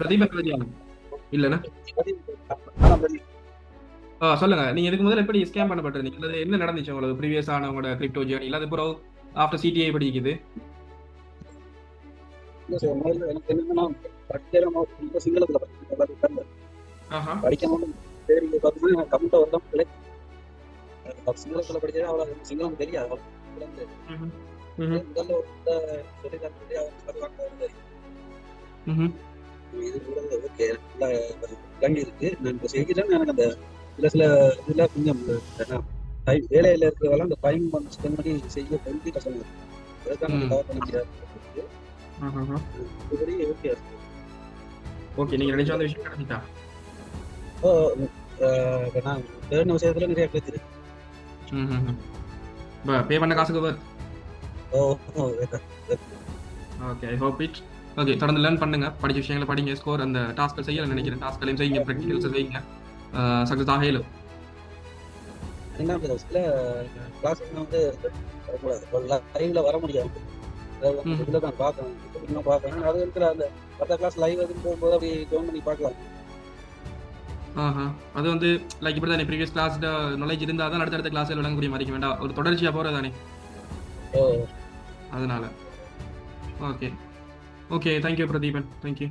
பிரதீபன் பிரதியா இல்லைண்ணா. சொல்லுங்க, நீங்க இதுக்கு முதல்ல எப்படி ஸ்கேம் பண்ணப்பட்டிருந்தீங்க, அல்லது என்ன நடந்துச்சு உங்களுக்கு ப்ரீவியஸ் ஆன உங்களோட கிரிப்டோ ஜேர்னி, இல்லாத பிறகு ஆஃப்டர் சிடிஐ படிக்குது? எனக்கு என்னன்னா சிங்களத்துல படிக்கணும் சரி பார்த்தீங்கன்னா எனக்கு கம்ப்யூட்டர் வரலாம் சிங்களத்துல படிச்சது அவ்வளோ சிங்களம் தெரியாது முதல்ல இது கூட ஓகே விளங்கி இருக்கு. நான் இப்போ செய்கிறேன். எனக்கு அந்த சில இதுல கொஞ்சம் டைம் வேலையில இருக்கிறதால அந்த டைம் வந்து ஸ்பெண்ட் பண்ணி செய்ய கொஞ்சம் கஷ்டமா இருக்கு. அதுதான் கவர் பண்ண முடியாது. ஓகே ஓகே, நீங்க நினைச்ச அந்த விஷயம் கிடைச்சிட்டா? நான் பேருன விஷயத்துல நிறைய கிடைச்சிருக்கு. பே பண்ண காசுக்கு worth. Okay, I hope it. Okay, தொடர்ந்து லேர்ன் பண்ணுங்க, படிச்ச விஷயங்களை படிங்க, ஸ்கோர் அந்த டாஸ்க்கை செய்ய நினைக்கிறேன், டாஸ்களையும் செய்யுங்க, ப்ராக்டிகல்ஸை செய்யுங்க, சக்ஸஸ் ஆகலும். என்ன சில கிளாஸ் வந்து லைவ்ல வர முடியாது, இதுல தான் பார்க்கணும். அது இருக்கிற அந்த 10 கிளாஸ் லைவ் எதுவும் போகும்போது அப்படி ஜாயின் பண்ணி பார்க்கலாம். அது வந்து லைக் இப்படி தானே, ப்ரீவியஸ் கிளாஸ் நாலேஜ் இருந்தால் தான் அடுத்தடுத்த கிளாஸில் விளங்கக்கூடிய மாதிரி வேண்டாம், ஒரு தொடர்ச்சியாக போகிறதானே, அதனால. Okay okay, thank you Pratheepan, thank you.